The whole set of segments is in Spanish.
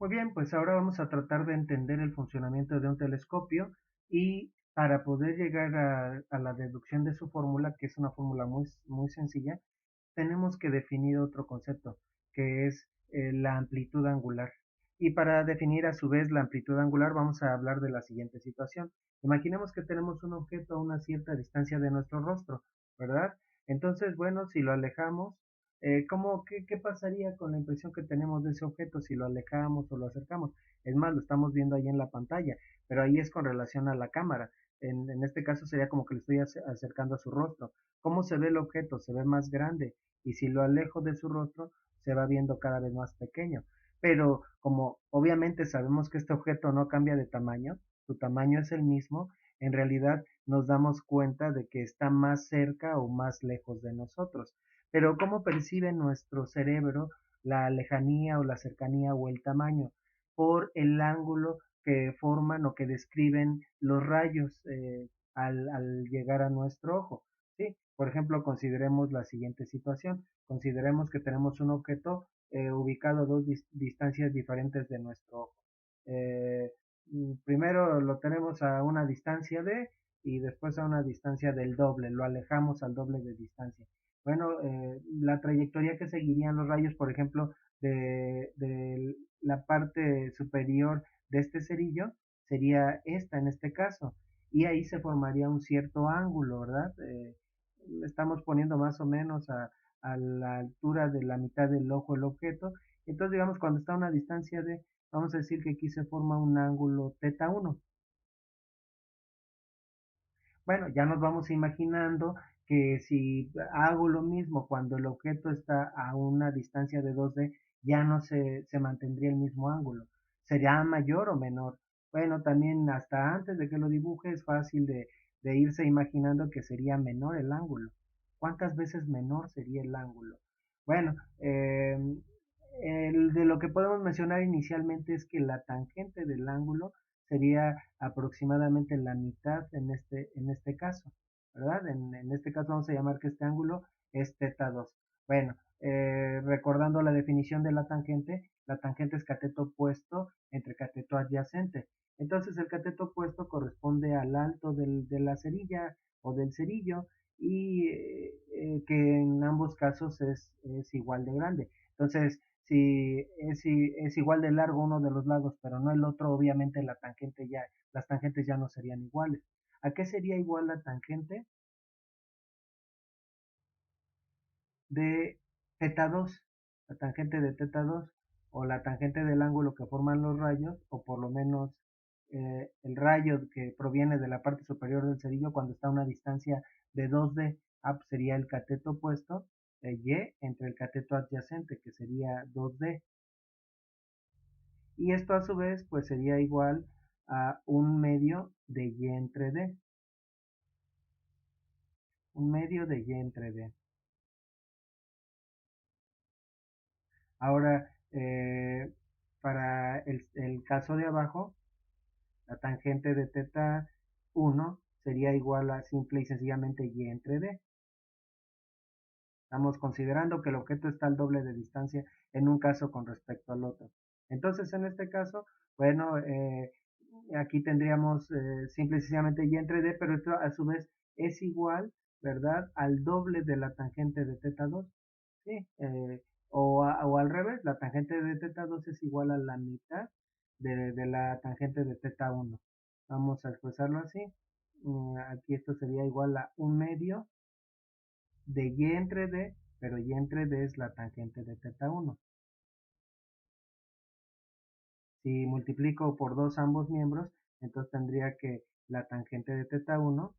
Muy bien, pues ahora vamos a tratar de entender el funcionamiento de un telescopio y para poder llegar a la deducción de su fórmula, que es una fórmula muy sencilla, tenemos que definir otro concepto, que es la amplitud angular. Y para definir a su vez la amplitud angular vamos a hablar de la siguiente situación. Imaginemos que tenemos un objeto a una cierta distancia de nuestro rostro, ¿verdad? Entonces, bueno, si lo alejamos, ¿qué pasaría con la impresión que tenemos de ese objeto si lo alejamos o lo acercamos? Es más, lo estamos viendo ahí en la pantalla, pero ahí es con relación a la cámara. En este caso sería como que le estoy acercando a su rostro. ¿Cómo se ve el objeto? Se ve más grande y si lo alejo de su rostro se va viendo cada vez más pequeño. Pero como obviamente sabemos que este objeto no cambia de tamaño, su tamaño es el mismo, en realidad nos damos cuenta de que está más cerca o más lejos de nosotros. Pero ¿cómo percibe nuestro cerebro la lejanía o la cercanía o el tamaño? Por el ángulo que forman o que describen los rayos al llegar a nuestro ojo. ¿Sí? Por ejemplo, consideremos la siguiente situación. Consideremos que tenemos un objeto ubicado a dos distancias diferentes de nuestro ojo. Eh, Primero lo tenemos a una distancia de y después a una distancia del doble, lo alejamos al doble de distancia. Bueno, la trayectoria que seguirían los rayos, por ejemplo, de la parte superior de este cerillo sería esta en este caso, y ahí se formaría un cierto ángulo, ¿verdad? Estamos poniendo más o menos a la altura de la mitad del ojo el objeto. Entonces, digamos, cuando está a una distancia de, vamos a decir que aquí se forma un ángulo teta 1. Bueno, ya nos vamos imaginando que si hago lo mismo cuando el objeto está a una distancia de 2D, ya no se mantendría el mismo ángulo. ¿Sería mayor o menor? Bueno, también hasta antes de que lo dibuje es fácil de irse imaginando que sería menor el ángulo. ¿Cuántas veces menor sería el ángulo? Bueno, de lo que podemos mencionar inicialmente es que la tangente del ángulo sería aproximadamente la mitad en este caso, ¿verdad? En este caso vamos a llamar que este ángulo es teta 2. Bueno, recordando la definición de la tangente es cateto opuesto entre cateto adyacente. Entonces el cateto opuesto corresponde al alto de la cerilla o del cerillo y que en ambos casos es igual de grande. Entonces, si es igual de largo uno de los lados, pero no el otro, obviamente las tangentes ya no serían iguales. ¿A qué sería igual la tangente de teta 2? La tangente de teta 2 o la tangente del ángulo que forman los rayos, o por lo menos el rayo que proviene de la parte superior del cerillo cuando está a una distancia de 2D, pues sería el cateto opuesto de Y entre el cateto adyacente, que sería 2D. Y esto a su vez pues sería igual a un medio de Y entre D. Un medio de Y entre D. Ahora, para el caso de abajo, la tangente de teta 1 sería igual a simple y sencillamente Y entre D. Estamos considerando que el objeto está al doble de distancia en un caso con respecto al otro. Entonces, en este caso, bueno, aquí tendríamos simple y sencillamente Y entre D, pero esto a su vez es igual, ¿verdad?, al doble de la tangente de teta 2. ¿Sí? O al revés, la tangente de teta 2 es igual a la mitad de la tangente de teta 1. Vamos a expresarlo así. Aquí esto sería igual a un medio de Y entre D, pero Y entre D es la tangente de teta 1. Si multiplico por 2 ambos miembros, entonces tendría que la tangente de teta 1,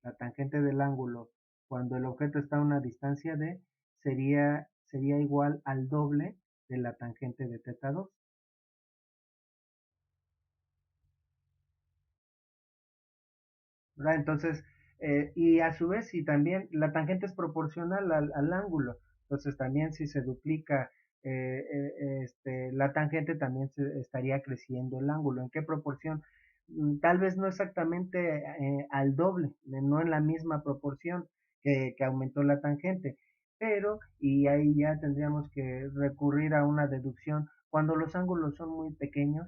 la tangente del ángulo, cuando el objeto está a una distancia D, sería igual al doble de la tangente de teta 2. ¿Verdad? Entonces, y a su vez, si también la tangente es proporcional al ángulo, entonces también si se duplica la tangente, también se estaría creciendo el ángulo. ¿En qué proporción? Tal vez no exactamente al doble, no en la misma proporción que aumentó la tangente, pero, y ahí ya tendríamos que recurrir a una deducción Cuando los ángulos son muy pequeños,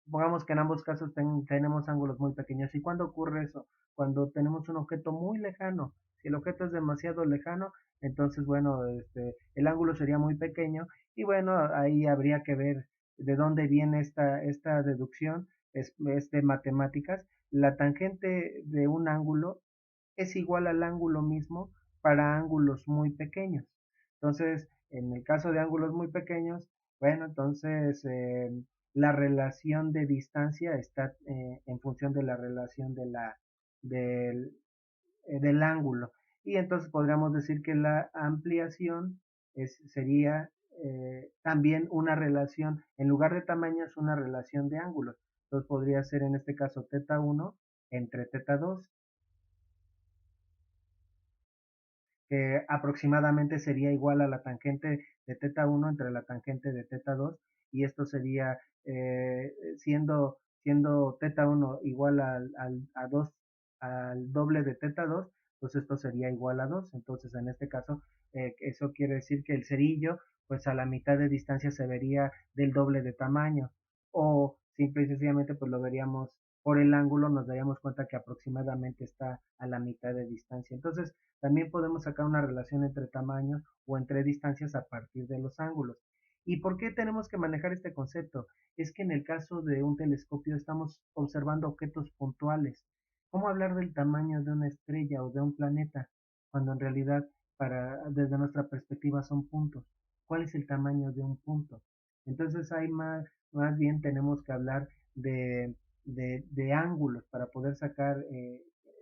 pongamos que en ambos casos tenemos ángulos muy pequeños. ¿Y cuándo ocurre eso? Cuando tenemos un objeto muy lejano. Si el objeto es demasiado lejano, entonces, bueno, el ángulo sería muy pequeño y bueno, ahí habría que ver de dónde viene esta deducción, es de matemáticas. La tangente de un ángulo es igual al ángulo mismo para ángulos muy pequeños. Entonces, en el caso de ángulos muy pequeños, bueno, entonces la relación de distancia está en función de la relación del, del ángulo. Y entonces podríamos decir que la ampliación sería también una relación, en lugar de tamaño, es una relación de ángulos. Entonces podría ser en este caso teta 1 entre teta 2, que aproximadamente sería igual a la tangente de teta 1 entre la tangente de teta 2, y esto sería siendo teta 1 igual a 2, al doble de teta 2, pues esto sería igual a 2. Entonces en este caso eso quiere decir que el cerillo pues a la mitad de distancia se vería del doble de tamaño, o simple y sencillamente pues lo veríamos por el ángulo, nos daríamos cuenta que aproximadamente está a la mitad de distancia. Entonces también podemos sacar una relación entre tamaños o entre distancias a partir de los ángulos. ¿Y por qué tenemos que manejar este concepto? Es que en el caso de un telescopio estamos observando objetos puntuales. ¿Cómo hablar del tamaño de una estrella o de un planeta cuando en realidad desde nuestra perspectiva son puntos? ¿Cuál es el tamaño de un punto? Entonces hay más bien tenemos que hablar de, de ángulos para poder sacar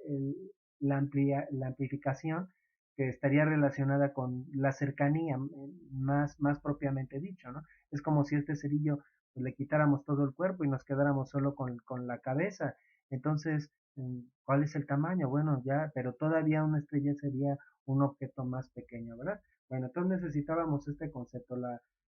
el, la amplificación, que estaría relacionada con la cercanía, más propiamente dicho, ¿no? Es como si este cerillo pues, le quitáramos todo el cuerpo y nos quedáramos solo con la cabeza. Entonces, ¿cuál es el tamaño? Bueno, ya, pero todavía una estrella sería un objeto más pequeño, ¿verdad? Bueno, entonces necesitábamos este concepto.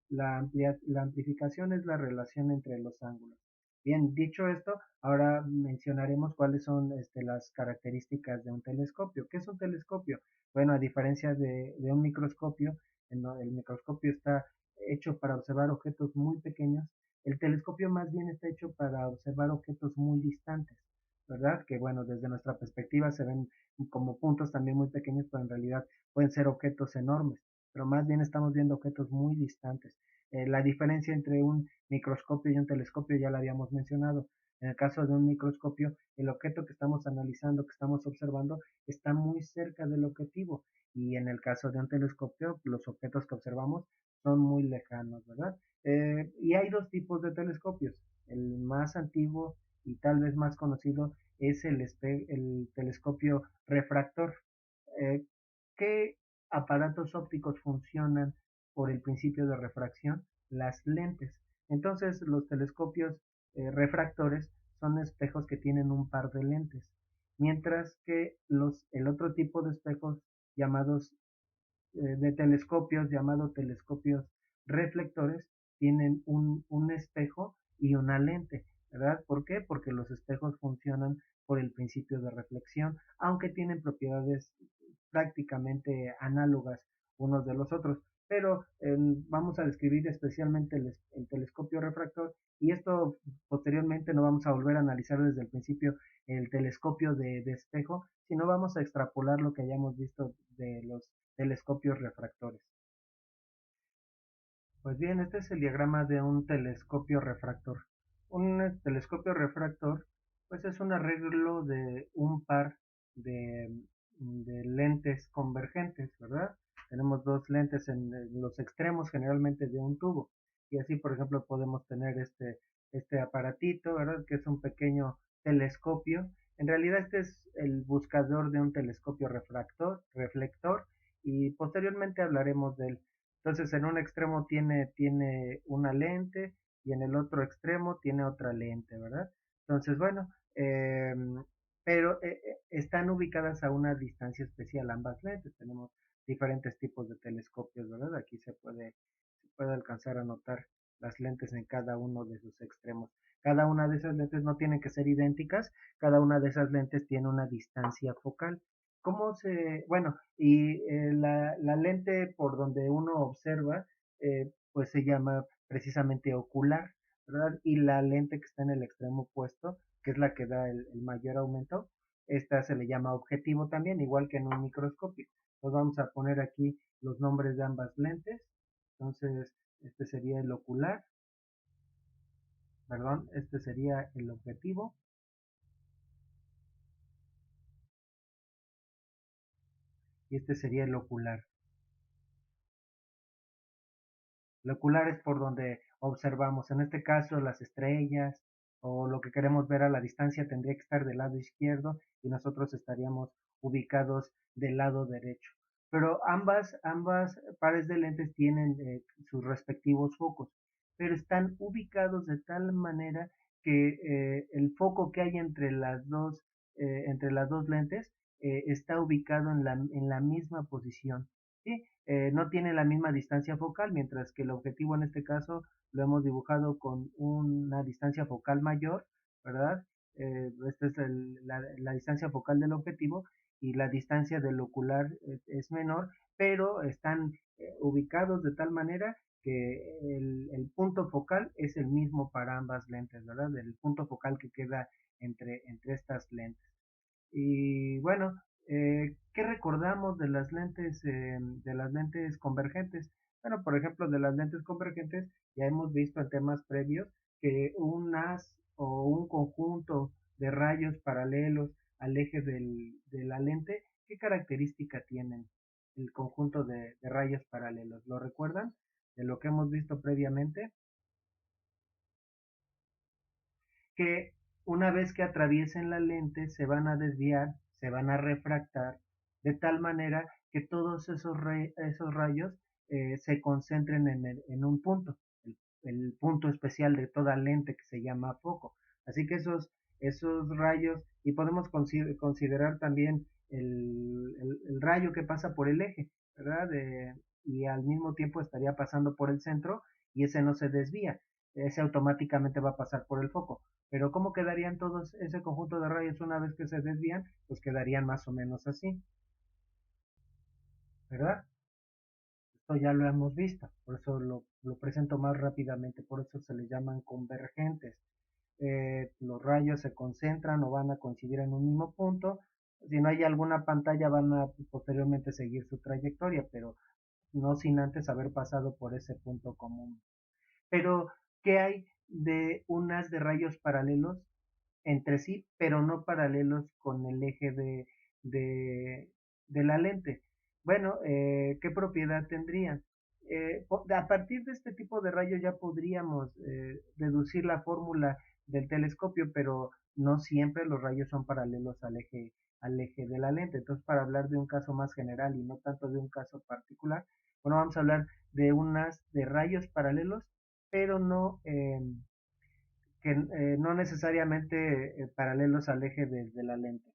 La amplificación es la relación entre los ángulos. Bien, dicho esto, ahora mencionaremos cuáles son las características de un telescopio. ¿Qué es un telescopio? Bueno, a diferencia de un microscopio, el microscopio está hecho para observar objetos muy pequeños, el telescopio más bien está hecho para observar objetos muy distantes, ¿verdad? Que bueno, desde nuestra perspectiva se ven como puntos también muy pequeños, pero en realidad pueden ser objetos enormes, pero más bien estamos viendo objetos muy distantes. La diferencia entre un microscopio y un telescopio ya la habíamos mencionado. En el caso de un microscopio, el objeto que estamos analizando, que estamos observando, está muy cerca del objetivo. Y en el caso de un telescopio, los objetos que observamos son muy lejanos, ¿verdad? Y hay dos tipos de telescopios. El más antiguo y tal vez más conocido es el telescopio refractor. Eh, ¿Qué aparatos ópticos funcionan por el principio de refracción? Las lentes. Entonces, los telescopios refractores son espejos que tienen un par de lentes, mientras que el otro tipo de espejos llamados de telescopios, llamados telescopios reflectores, tienen un espejo y una lente, ¿verdad? ¿Por qué? Porque los espejos funcionan por el principio de reflexión, aunque tienen propiedades prácticamente análogas unos de los otros. Pero vamos a describir especialmente el telescopio refractor, y esto posteriormente no vamos a volver a analizar desde el principio el telescopio de espejo, sino vamos a extrapolar lo que hayamos visto de los telescopios refractores. Pues bien, este es el diagrama de un telescopio refractor. Un telescopio refractor, pues es un arreglo de un par de, de lentes convergentes, ¿verdad? Tenemos dos lentes en los extremos generalmente de un tubo. Y así, por ejemplo, podemos tener este aparatito, ¿verdad? Que es un pequeño telescopio. En realidad este es el buscador de un telescopio reflector, y posteriormente hablaremos de él. Entonces en un extremo tiene una lente y en el otro extremo tiene otra lente, ¿verdad? Entonces, bueno, pero están ubicadas a una distancia especial ambas lentes. Tenemos diferentes tipos de telescopios, ¿verdad? Aquí se puede alcanzar a notar las lentes en cada uno de sus extremos. Cada una de esas lentes no tienen que ser idénticas, cada una de esas lentes tiene una distancia focal. Bueno, y la lente por donde uno observa, pues se llama precisamente ocular, ¿verdad? Y la lente que está en el extremo opuesto, que es la que da el mayor aumento, esta se le llama objetivo también, igual que en un microscopio. Entonces vamos a poner aquí los nombres de ambas lentes. Entonces, este sería el ocular, perdón, este sería el objetivo y este sería el ocular. El ocular es por donde observamos, en este caso, las estrellas o lo que queremos ver a la distancia tendría que estar del lado izquierdo y nosotros estaríamos ubicados del lado derecho. Pero ambas pares de lentes tienen sus respectivos focos, pero están ubicados de tal manera que el foco que hay entre las dos lentes está ubicado en la misma posición. ¿Sí? No tiene la misma distancia focal, mientras que el objetivo en este caso lo hemos dibujado con una distancia focal mayor, ¿verdad? Esta es la distancia focal del objetivo y la distancia del ocular es menor, pero están ubicados de tal manera que el punto focal es el mismo para ambas lentes, ¿verdad? El punto focal que queda entre estas lentes. Y bueno, ¿qué recordamos de las lentes convergentes? Bueno, por ejemplo, de las lentes convergentes ya hemos visto en temas previos que un haz o un conjunto de rayos paralelos al eje de la lente, ¿qué característica tienen el conjunto de rayos paralelos? ¿Lo recuerdan? De lo que hemos visto previamente. Que una vez que atraviesen la lente se van a desviar, se van a refractar, de tal manera que todos esos rayos se concentren en un punto, el punto especial de toda lente que se llama foco. Así que esos rayos, y podemos considerar también el rayo que pasa por el eje, ¿verdad? Y al mismo tiempo estaría pasando por el centro y ese no se desvía, ese automáticamente va a pasar por el foco. Pero ¿cómo quedarían todos ese conjunto de rayos una vez que se desvían? Pues quedarían más o menos así, ¿verdad? Esto ya lo hemos visto, por eso lo presento más rápidamente, por eso se les llaman convergentes. Los rayos se concentran o van a coincidir en un mismo punto. Si no hay alguna pantalla van a posteriormente seguir su trayectoria, pero no sin antes haber pasado por ese punto común. Pero, ¿qué hay de unas de rayos paralelos entre sí, pero no paralelos con el eje de, de la lente? Bueno, ¿qué propiedad tendrían? A partir de este tipo de rayos ya podríamos deducir la fórmula del telescopio, pero no siempre los rayos son paralelos al eje de la lente. Entonces, para hablar de un caso más general y no tanto de un caso particular, bueno, vamos a hablar de unas de rayos paralelos, pero no necesariamente paralelos al eje de la lente.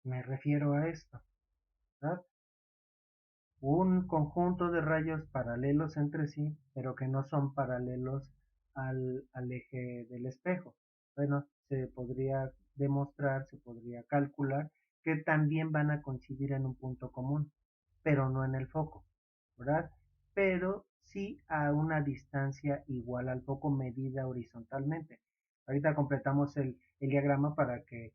Me refiero a esto, ¿verdad? Un conjunto de rayos paralelos entre sí, pero que no son paralelos al eje del espejo. Bueno, se podría demostrar, se podría calcular que también van a coincidir en un punto común, pero no en el foco, ¿verdad? Pero sí a una distancia igual al foco medida horizontalmente. Ahorita completamos el diagrama para que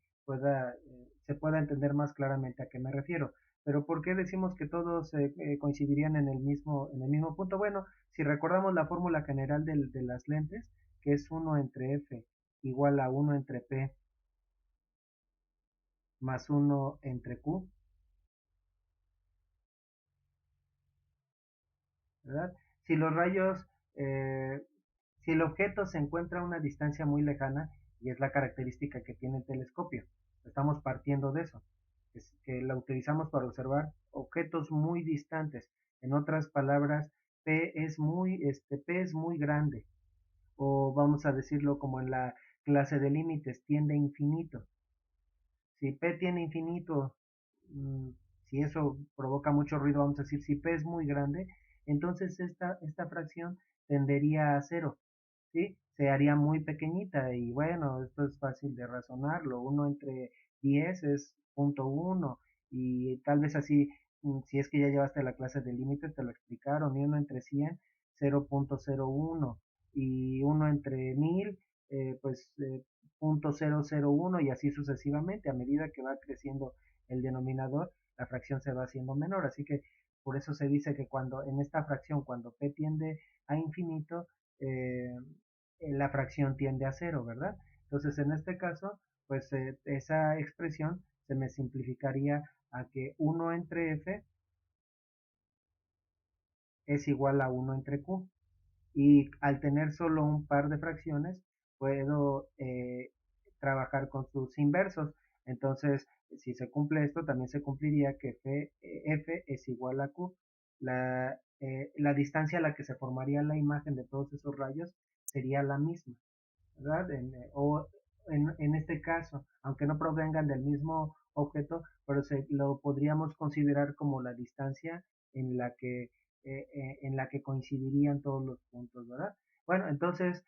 se pueda entender más claramente a qué me refiero. Pero ¿por qué decimos que todos coincidirían en el mismo punto? Bueno, si recordamos la fórmula general de las lentes, que es 1 entre F igual a 1 entre P más 1 entre Q, ¿verdad? Si los rayos, eh, si el objeto se encuentra a una distancia muy lejana, y es la característica que tiene el telescopio, estamos partiendo de eso, es que la utilizamos para observar objetos muy distantes. En otras palabras, P es muy grande, o vamos a decirlo como en la clase de límites, tiende a infinito. Si P tiene infinito, mm, si eso provoca mucho ruido, vamos a decir, si P es muy grande, entonces esta fracción tendería a cero, ¿sí? Se haría muy pequeñita y bueno, esto es fácil de razonarlo. 1 entre 10 es 0.1 y tal vez así, si es que ya llevaste la clase de límites, te lo explicaron, y 1 entre 100 0.01 y 1 entre 1000, pues 0.001 y así sucesivamente. A medida que va creciendo el denominador, la fracción se va haciendo menor. Así que por eso se dice que cuando en esta fracción, cuando p tiende a infinito, la fracción tiende a cero, ¿verdad? Entonces, en este caso, pues esa expresión se me simplificaría a que 1 entre f es igual a 1 entre q. Y al tener solo un par de fracciones, puedo trabajar con sus inversos. Entonces, si se cumple esto, también se cumpliría que f es igual a q. La distancia a la que se formaría la imagen de todos esos rayos sería la misma, ¿verdad? En este caso, aunque no provengan del mismo objeto, pero lo podríamos considerar como la distancia en la que, en la que coincidirían todos los puntos, ¿verdad? Bueno, entonces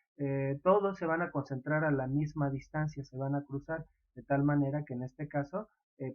todos se van a concentrar a la misma distancia, se van a cruzar, de tal manera que en este caso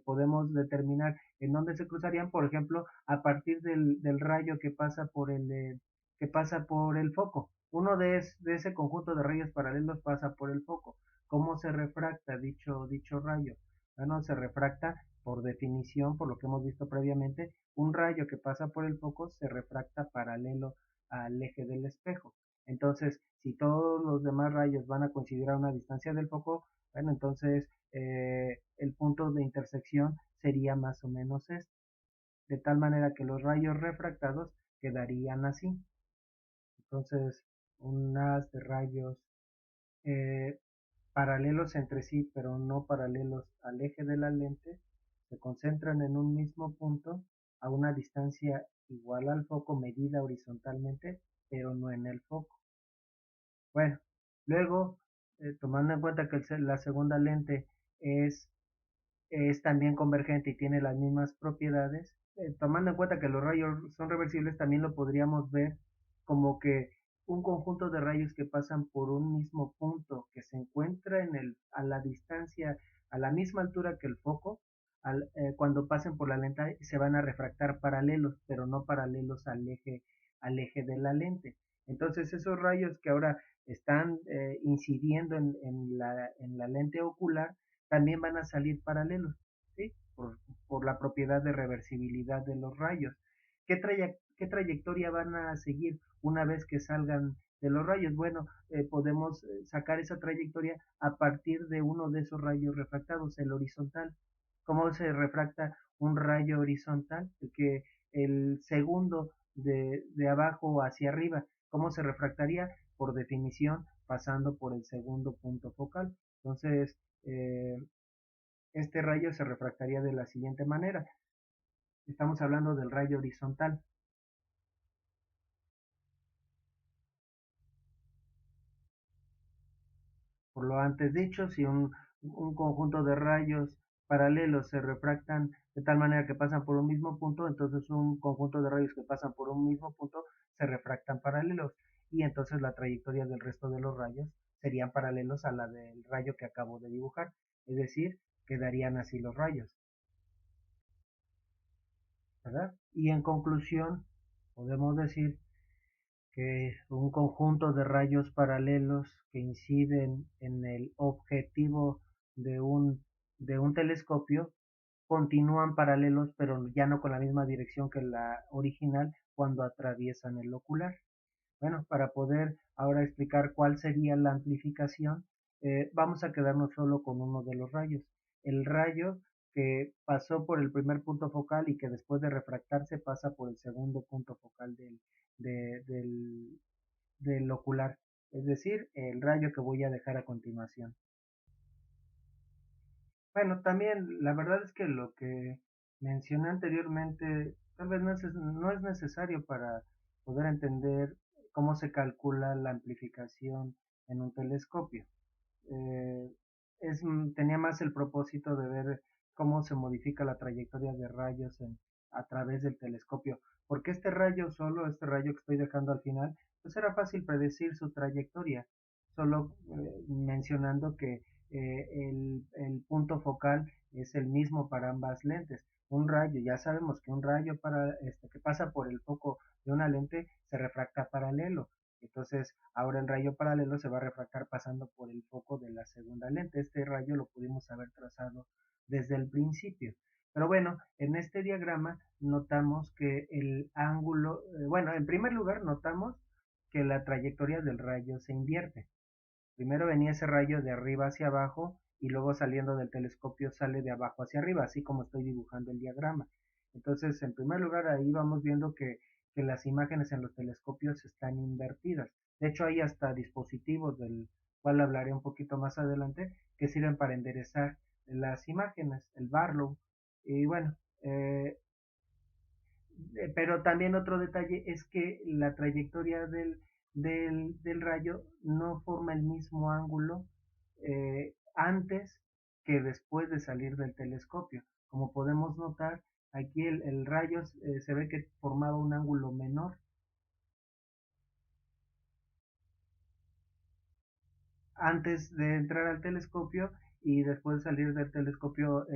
podemos determinar en dónde se cruzarían, por ejemplo, a partir del rayo que pasa por el foco. Uno de ese conjunto de rayos paralelos pasa por el foco. ¿Cómo se refracta dicho rayo? Bueno, se refracta por definición, por lo que hemos visto previamente, un rayo que pasa por el foco se refracta paralelo al eje del espejo. Entonces, si todos los demás rayos van a coincidir a una distancia del foco, bueno, entonces el punto de intersección sería más o menos este, de tal manera que los rayos refractados quedarían así. Entonces, un haz de rayos eh, paralelos entre sí, pero no paralelos al eje de la lente, se concentran en un mismo punto a una distancia igual al foco medida horizontalmente, pero no en el foco. Bueno, luego, tomando en cuenta que la segunda lente es es también convergente y tiene las mismas propiedades, tomando en cuenta que los rayos son reversibles, también lo podríamos ver como que un conjunto de rayos que pasan por un mismo punto que se encuentra a la distancia, a la misma altura que el foco, cuando pasen por la lente se van a refractar paralelos, pero no paralelos al eje de la lente. Entonces esos rayos que ahora están incidiendo en la lente ocular, también van a salir paralelos, ¿sí? Por la propiedad de reversibilidad de los rayos. ¿Qué trayectoria van a seguir una vez que salgan de los rayos? Bueno, podemos sacar esa trayectoria a partir de uno de esos rayos refractados, el horizontal. ¿Cómo se refracta un rayo horizontal? Que el segundo de abajo hacia arriba, ¿cómo se refractaría? Por definición, pasando por el segundo punto focal. Entonces, este rayo se refractaría de la siguiente manera. Estamos hablando del rayo horizontal. Por lo antes dicho, si un conjunto de rayos paralelos se refractan de tal manera que pasan por un mismo punto, entonces un conjunto de rayos que pasan por un mismo punto se refractan paralelos y entonces la trayectoria del resto de los rayos serían paralelos a la del rayo que acabo de dibujar, es decir, quedarían así los rayos, ¿verdad? Y en conclusión, podemos decir que un conjunto de rayos paralelos que inciden en el objetivo de de un telescopio continúan paralelos, pero ya no con la misma dirección que la original cuando atraviesan el ocular. Bueno, para poder ahora explicar cuál sería la amplificación, vamos a quedarnos solo con uno de los rayos. El rayo que pasó por el primer punto focal y que después de refractarse pasa por el segundo punto focal de- del, del ocular, es decir, el rayo que voy a dejar a continuación. Bueno, también la verdad es que lo que mencioné anteriormente tal vez no es necesario para poder entender cómo se calcula la amplificación en un telescopio. Eh, tenía más el propósito de ver cómo se modifica la trayectoria de rayos a través del telescopio. Porque este rayo solo, este rayo que estoy dejando al final, pues era fácil predecir su trayectoria, solo mencionando que el punto focal es el mismo para ambas lentes. un rayo, ya sabemos que un rayo que pasa por el foco de una lente se refracta paralelo. Entonces, ahora el rayo paralelo se va a refractar pasando por el foco de la segunda lente. Este rayo lo pudimos haber trazado desde el principio. Pero bueno, en este diagrama notamos que el ángulo, bueno, en primer lugar notamos que la trayectoria del rayo se invierte. Primero venía ese rayo de arriba hacia abajo y luego saliendo del telescopio sale de abajo hacia arriba, así como estoy dibujando el diagrama. Entonces, en primer lugar, ahí vamos viendo que las imágenes en los telescopios están invertidas. De hecho, hay hasta dispositivos del cual hablaré un poquito más adelante que sirven para enderezar las imágenes, el Barlow. Y bueno, pero también otro detalle es que la trayectoria del rayo no forma el mismo ángulo antes que después de salir del telescopio. Como podemos notar, aquí el rayo se ve que formaba un ángulo menor antes de entrar al telescopio y después de salir del telescopio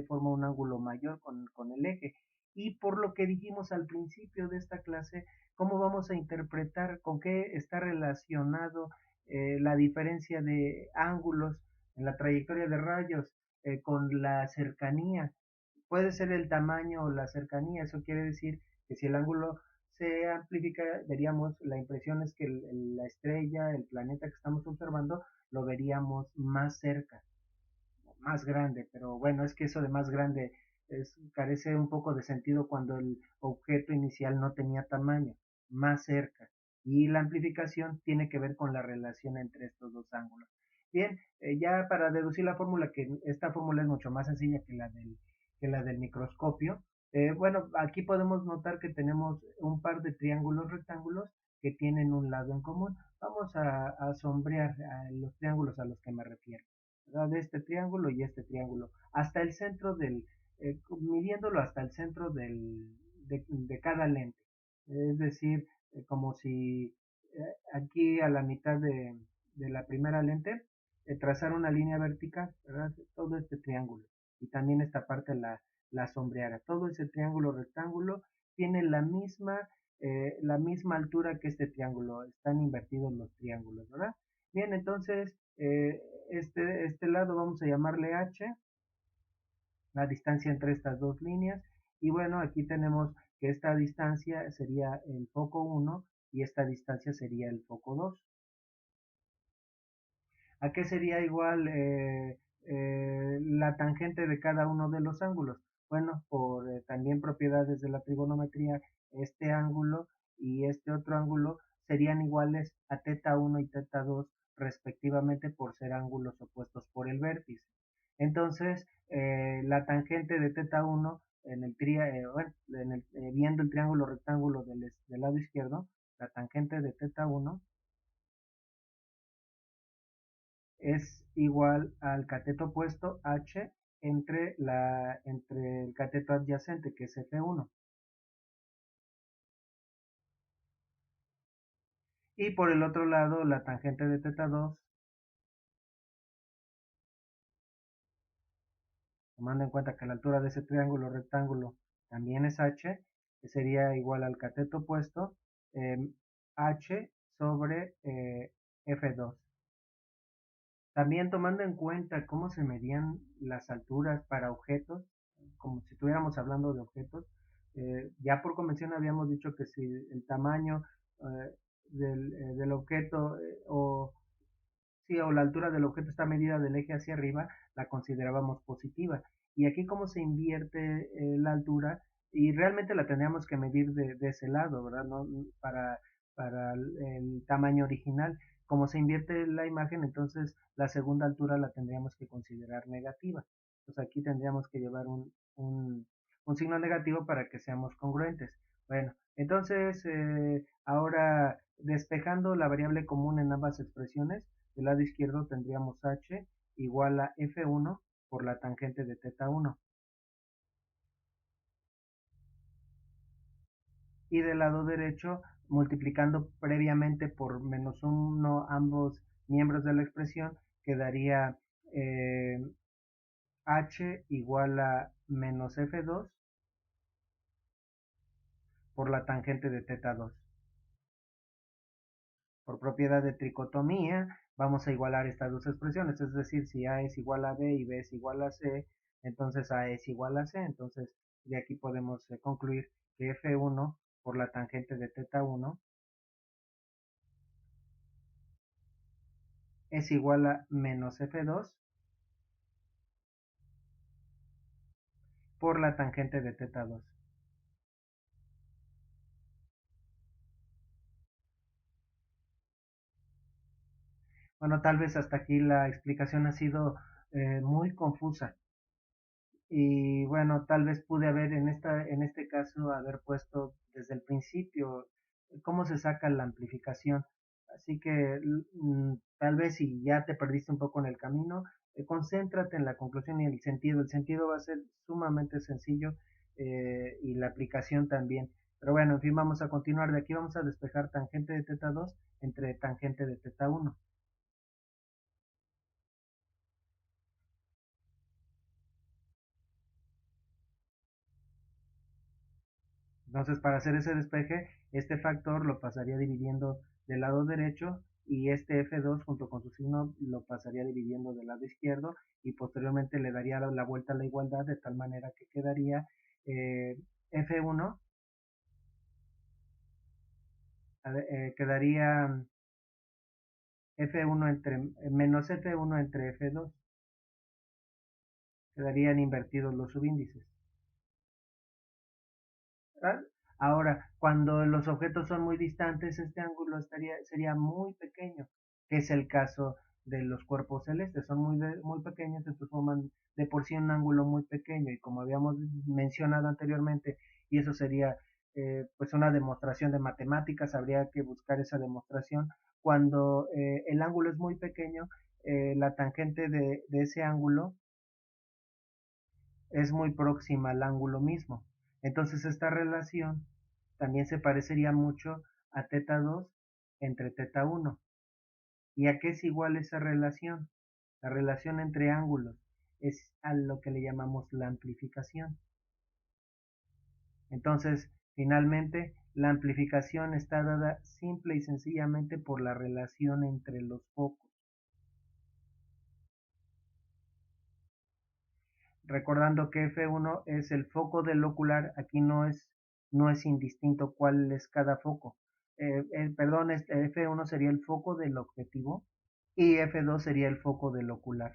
forma un ángulo mayor con el eje. Y por lo que dijimos al principio de esta clase, ¿cómo vamos a interpretar con qué está relacionado la diferencia de ángulos en la trayectoria de rayos con la cercanía? Puede ser el tamaño o la cercanía, eso quiere decir que si el ángulo se amplifica, veríamos, la impresión es que la estrella, el planeta que estamos observando, lo veríamos más cerca, más grande, pero bueno, es que eso de más grande carece un poco de sentido cuando el objeto inicial no tenía tamaño, más cerca. Y la amplificación tiene que ver con la relación entre estos dos ángulos. Bien, ya para deducir la fórmula, que esta fórmula es mucho más sencilla que la del microscopio, bueno, aquí podemos notar que tenemos un par de triángulos rectángulos que tienen un lado en común. Vamos a sombrear a los triángulos a los que me refiero, ¿verdad? De este triángulo y este triángulo, hasta el centro midiéndolo hasta el centro de cada lente. Es decir, como si aquí a la mitad de la primera lente trazar una línea vertical, ¿verdad? Todo este triángulo. Y también esta parte la sombreara. Todo ese triángulo rectángulo tiene la misma altura que este triángulo. Están invertidos los triángulos, ¿verdad? Bien, entonces este lado vamos a llamarle H, la distancia entre estas dos líneas. Y bueno, aquí tenemos que esta distancia sería el foco 1 y esta distancia sería el foco 2. ¿A qué sería igual la tangente de cada uno de los ángulos? Bueno, por también propiedades de la trigonometría, este ángulo y este otro ángulo serían iguales a teta 1 y teta 2 respectivamente por ser ángulos opuestos por el vértice. Entonces, la tangente de teta 1 bueno, viendo el triángulo rectángulo del lado izquierdo, la tangente de teta 1 es igual al cateto opuesto H entre el cateto adyacente, que es F1. Y por el otro lado, la tangente de teta 2, tomando en cuenta que la altura de ese triángulo rectángulo también es H, que sería igual al cateto opuesto H sobre F2. También tomando en cuenta cómo se medían las alturas para objetos, como si estuviéramos hablando de objetos, ya por convención habíamos dicho que si el tamaño eh, del objeto sí, o la altura del objeto está medida del eje hacia arriba, la considerábamos positiva. Y aquí como se invierte la altura, y realmente la tendríamos que medir de ese lado, ¿verdad? ¿No? Para el tamaño original. Como se invierte la imagen, entonces la segunda altura la tendríamos que considerar negativa. Pues aquí tendríamos que llevar un signo negativo para que seamos congruentes. Bueno, entonces ahora despejando la variable común en ambas expresiones, del lado izquierdo tendríamos h igual a f1 por la tangente de teta 1. Y del lado derecho, multiplicando previamente por menos 1 ambos miembros de la expresión, quedaría H igual a menos F2 por la tangente de teta 2. Por propiedad de tricotomía, vamos a igualar estas dos expresiones, es decir, si A es igual a B y B es igual a C, entonces A es igual a C, entonces de aquí podemos concluir que F1 por la tangente de teta 1 es igual a menos F2 por la tangente de teta 2. Bueno, tal vez hasta aquí la explicación ha sido muy confusa. Y bueno, tal vez pude haber en este caso haber puesto desde el principio cómo se saca la amplificación. Así que tal vez si ya te perdiste un poco en el camino, concéntrate en la conclusión y el sentido. El sentido va a ser sumamente sencillo y la aplicación también. Pero bueno, en fin, vamos a continuar. De aquí vamos a despejar tangente de teta 2 entre tangente de teta 1. Entonces, para hacer ese despeje, este factor lo pasaría dividiendo del lado derecho y este F2 junto con su signo lo pasaría dividiendo del lado izquierdo y posteriormente le daría la vuelta a la igualdad de tal manera que quedaría eh, F1, quedaría F1 entre menos F1 entre F2, quedarían invertidos los subíndices. ¿Verdad? Ahora, cuando los objetos son muy distantes, este ángulo sería muy pequeño, que es el caso de los cuerpos celestes. Son muy pequeños, entonces forman de por sí un ángulo muy pequeño. Y como habíamos mencionado anteriormente, y eso sería pues una demostración de matemáticas, habría que buscar esa demostración. Cuando el ángulo es muy pequeño, la tangente de ese ángulo es muy próxima al ángulo mismo. Entonces esta relación también se parecería mucho a teta 2 entre teta 1. ¿Y a qué es igual esa relación? La relación entre ángulos es a lo que le llamamos la amplificación. Entonces, finalmente, la amplificación está dada simple y sencillamente por la relación entre los focos. Recordando que F1 es el foco del ocular, aquí no es indistinto cuál es cada foco. Perdón, F1 sería el foco del objetivo y F2 sería el foco del ocular,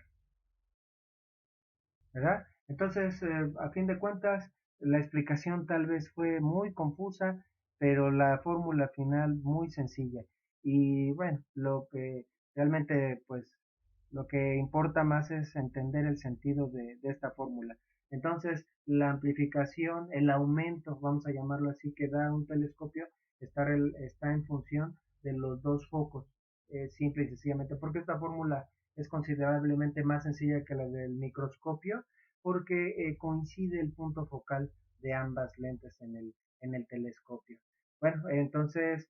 ¿verdad? Entonces, a fin de cuentas, la explicación tal vez fue muy confusa, pero la fórmula final muy sencilla. Y bueno, lo que realmente, pues, lo que importa más es entender el sentido de esta fórmula. Entonces, la amplificación, el aumento, vamos a llamarlo así, que da un telescopio, está en función de los dos focos, simple y sencillamente, porque esta fórmula es considerablemente más sencilla que la del microscopio, porque coincide el punto focal de ambas lentes en el telescopio. Bueno, entonces,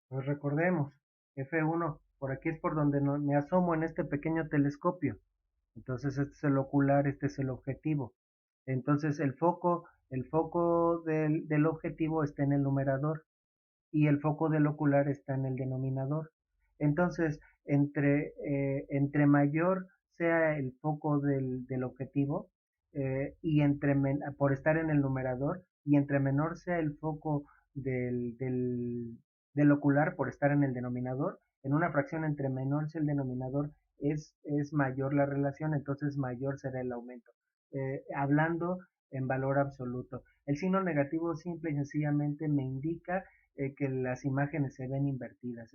pues recordemos, F1, por aquí es por donde me asomo en este pequeño telescopio. Entonces, este es el ocular, este es el objetivo. Entonces, el foco del objetivo está en el numerador y el foco del ocular está en el denominador. Entonces, entre mayor sea el foco del objetivo por estar en el numerador y entre menor sea el foco del ocular por estar en el denominador, en una fracción entre menor sea el denominador es mayor la relación, entonces mayor será el aumento. Hablando en valor absoluto. El signo negativo simple y sencillamente me indica que las imágenes se ven invertidas.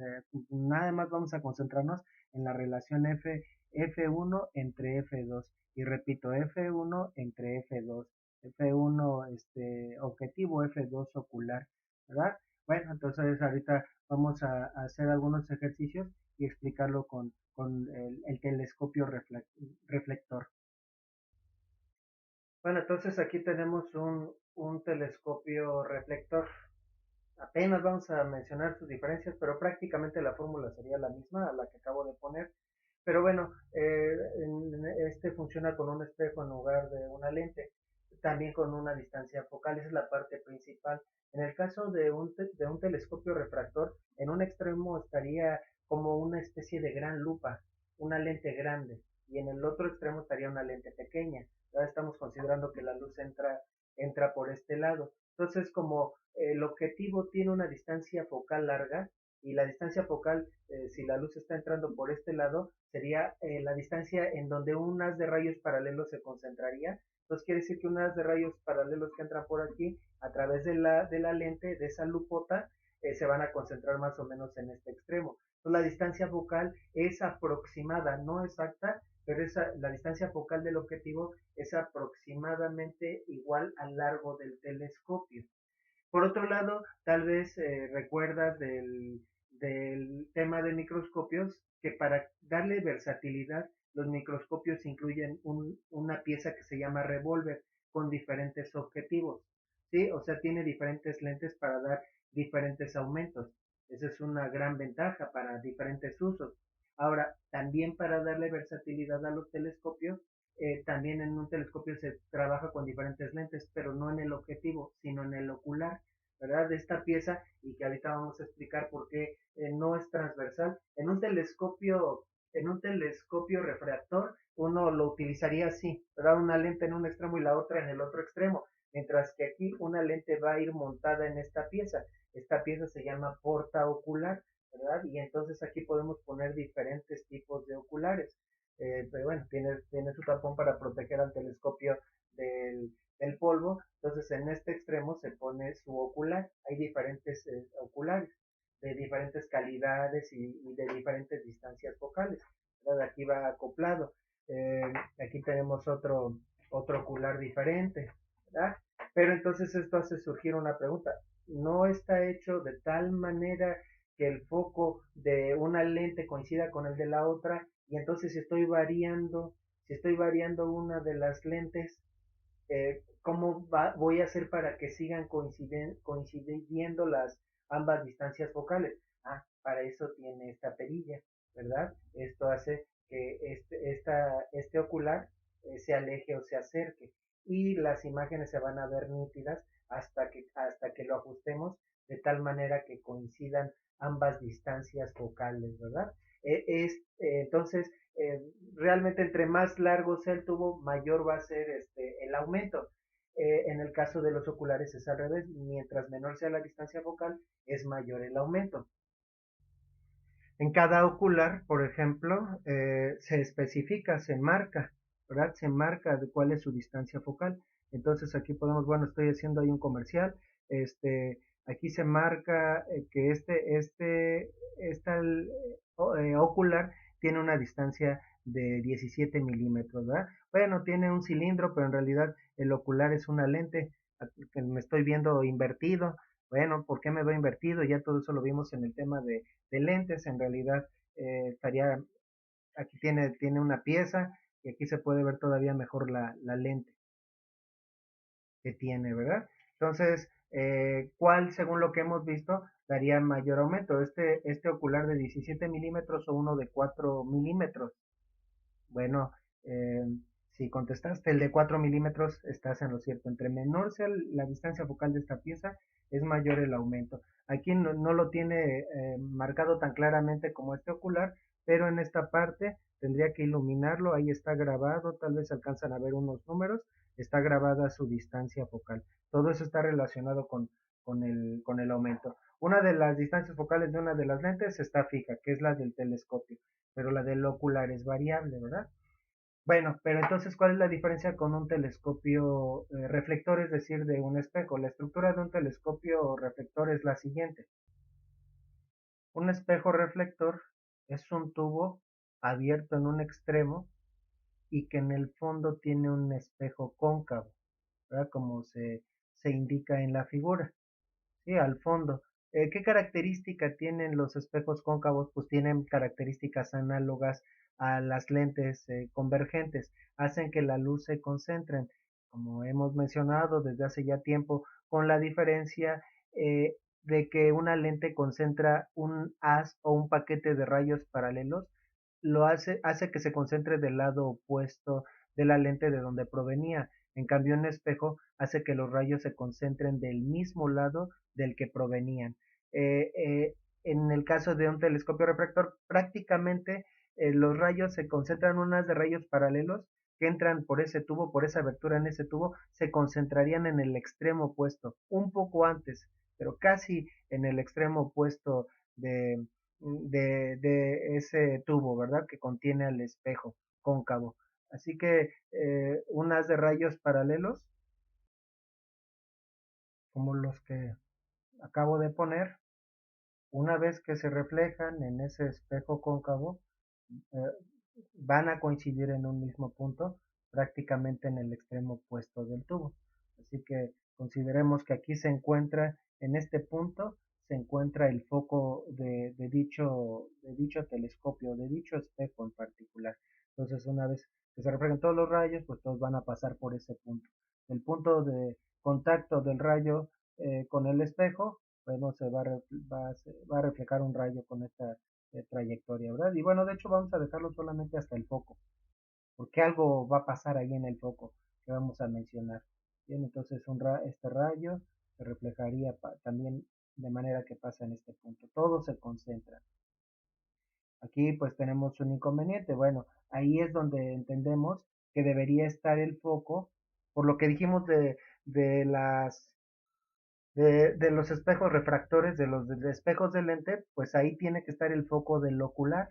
Nada más vamos a concentrarnos en la relación F1 entre F2. Y repito, F1 entre F2. F1 objetivo, F2 ocular. ¿Verdad? Bueno, entonces ahorita vamos a hacer algunos ejercicios y explicarlo con el telescopio reflector. Bueno, entonces aquí tenemos un telescopio reflector. Apenas vamos a mencionar sus diferencias, pero prácticamente la fórmula sería la misma a la que acabo de poner. Pero bueno, este funciona con un espejo en lugar de una lente, también con una distancia focal, esa es la parte principal. En el caso de un telescopio refractor, en un extremo estaría como una especie de gran lupa, una lente grande, y en el otro extremo estaría una lente pequeña. Ahora estamos considerando que la luz entra por este lado. Entonces, como el objetivo tiene una distancia focal larga, y la distancia focal, si la luz está entrando por este lado, sería la distancia en donde un haz de rayos paralelos se concentraría. Entonces quiere decir que un haz de rayos paralelos que entra por aquí, a través de la lente, de esa lupota, se van a concentrar más o menos en este extremo. Entonces la distancia focal es aproximada, no exacta, pero la distancia focal del objetivo es aproximadamente igual al largo del telescopio. Por otro lado, tal vez recuerdas del tema de microscopios, que para darle versatilidad, los microscopios incluyen una pieza que se llama revólver con diferentes objetivos, ¿sí? O sea, tiene diferentes lentes para dar diferentes aumentos. Esa es una gran ventaja para diferentes usos. Ahora, también para darle versatilidad a los telescopios, también en un telescopio se trabaja con diferentes lentes, pero no en el objetivo, sino en el ocular, ¿verdad? De esta pieza, y que ahorita vamos a explicar por qué no es transversal. En un telescopio refractor, uno lo utilizaría así, ¿verdad? Una lente en un extremo y la otra en el otro extremo, mientras que aquí una lente va a ir montada en esta pieza. Esta pieza se llama porta ocular, ¿verdad? Y entonces aquí podemos poner diferentes tipos de oculares. Pero bueno, tiene su tapón para proteger al telescopio del polvo. Entonces en este extremo se pone su ocular. Hay diferentes oculares de diferentes calidades y de diferentes distancias focales, ¿verdad? Aquí va acoplado. Aquí tenemos otro ocular diferente, ¿verdad? Pero entonces esto hace surgir una pregunta. ¿No está hecho de tal manera que el foco de una lente coincida con el de la otra? Y entonces si estoy variando una de las lentes, voy a hacer para que sigan coincidiendo las ambas distancias focales? Ah, para eso tiene esta perilla, ¿verdad? Esto hace que este ocular se aleje o se acerque, y las imágenes se van a ver nítidas hasta que lo ajustemos de tal manera que coincidan ambas distancias focales, ¿verdad? Entonces, realmente entre más largo sea el tubo, mayor va a ser el aumento. En el caso de los oculares es al revés, mientras menor sea la distancia focal, es mayor el aumento. En cada ocular, por ejemplo, se especifica, se marca, ¿verdad? Se marca de cuál es su distancia focal. Entonces aquí podemos, bueno, estoy haciendo ahí un comercial, aquí se marca que esta ocular tiene una distancia de 17 milímetros, ¿verdad? Bueno, tiene un cilindro, pero en realidad el ocular es una lente que me estoy viendo invertido. Bueno, ¿por qué me veo invertido? Ya todo eso lo vimos en el tema de lentes. En realidad estaría, aquí tiene una pieza, y aquí se puede ver todavía mejor la lente que tiene, ¿verdad? Entonces, ¿cuál, según lo que hemos visto, daría mayor aumento? Este ocular de 17 milímetros o uno de 4 milímetros. Bueno, eh, si contestaste el de 4 milímetros, estás en lo cierto. Entre menor sea la distancia focal de esta pieza, es mayor el aumento. Aquí no lo tiene marcado tan claramente como este ocular, pero en esta parte tendría que iluminarlo. Ahí está grabado, tal vez alcanzan a ver unos números. Está grabada su distancia focal. Todo eso está relacionado con el aumento. Una de las distancias focales de una de las lentes está fija, que es la del telescopio, pero la del ocular es variable, ¿verdad? Bueno, pero entonces, ¿cuál es la diferencia con un telescopio reflector, es decir, de un espejo? La estructura de un telescopio reflector es la siguiente. Un espejo reflector es un tubo abierto en un extremo y que en el fondo tiene un espejo cóncavo, ¿verdad? Como se indica en la figura. Sí, al fondo. ¿Qué característica tienen los espejos cóncavos? Pues tienen características análogas a las lentes convergentes. Hacen que la luz se concentre, como hemos mencionado desde hace ya tiempo, con la diferencia de que una lente concentra un haz o un paquete de rayos paralelos, hace que se concentre del lado opuesto de la lente de donde provenía. En cambio, un espejo hace que los rayos se concentren del mismo lado del que provenían. Eh, eh, en el caso de un telescopio refractor, prácticamente los rayos se concentran, unas de rayos paralelos que entran por ese tubo, por esa abertura en ese tubo, se concentrarían en el extremo opuesto, un poco antes, pero casi en el extremo opuesto de, de ese tubo, ¿verdad? Que contiene al espejo cóncavo. Así que un haz de rayos paralelos, como los que acabo de poner, una vez que se reflejan en ese espejo cóncavo, eh, van a coincidir en un mismo punto, prácticamente en el extremo opuesto del tubo. Así que consideremos que aquí se encuentra, en este punto, se encuentra el foco de dicho telescopio, de dicho espejo en particular. Entonces, una vez que se reflejen todos los rayos, pues todos van a pasar por ese punto. El punto de contacto del rayo con el espejo, bueno, va a reflejar un rayo con esta trayectoria, ¿verdad? Y bueno, de hecho vamos a dejarlo solamente hasta el foco, porque algo va a pasar ahí en el foco que vamos a mencionar. Bien, entonces este rayo se reflejaría también de manera que pasa en este punto. Todo se concentra. Aquí pues tenemos un inconveniente. Bueno, ahí es donde entendemos que debería estar el foco, por lo que dijimos de las de los espejos refractores, de espejos de lente, pues ahí tiene que estar el foco del ocular,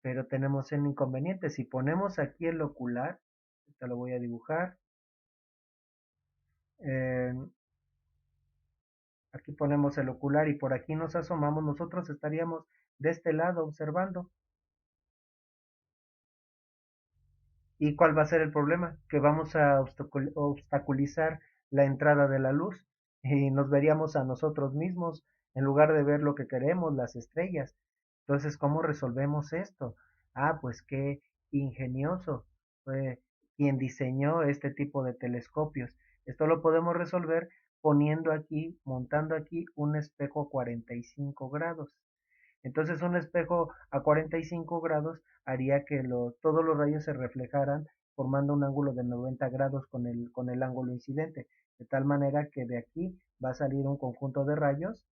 pero tenemos un inconveniente. Si ponemos aquí el ocular, te lo voy a dibujar, eh, aquí ponemos el ocular y por aquí nos asomamos, nosotros estaríamos de este lado observando. ¿Y cuál va a ser el problema? Que vamos a obstaculizar la entrada de la luz y nos veríamos a nosotros mismos en lugar de ver lo que queremos, las estrellas. Entonces, ¿cómo resolvemos esto? Ah, pues qué ingenioso fue quien diseñó este tipo de telescopios. Esto lo podemos resolver poniendo aquí, montando aquí un espejo a 45 grados. Entonces un espejo a 45 grados haría que todos los rayos se reflejaran formando un ángulo de 90 grados con el ángulo incidente, de tal manera que de aquí va a salir un conjunto de rayos.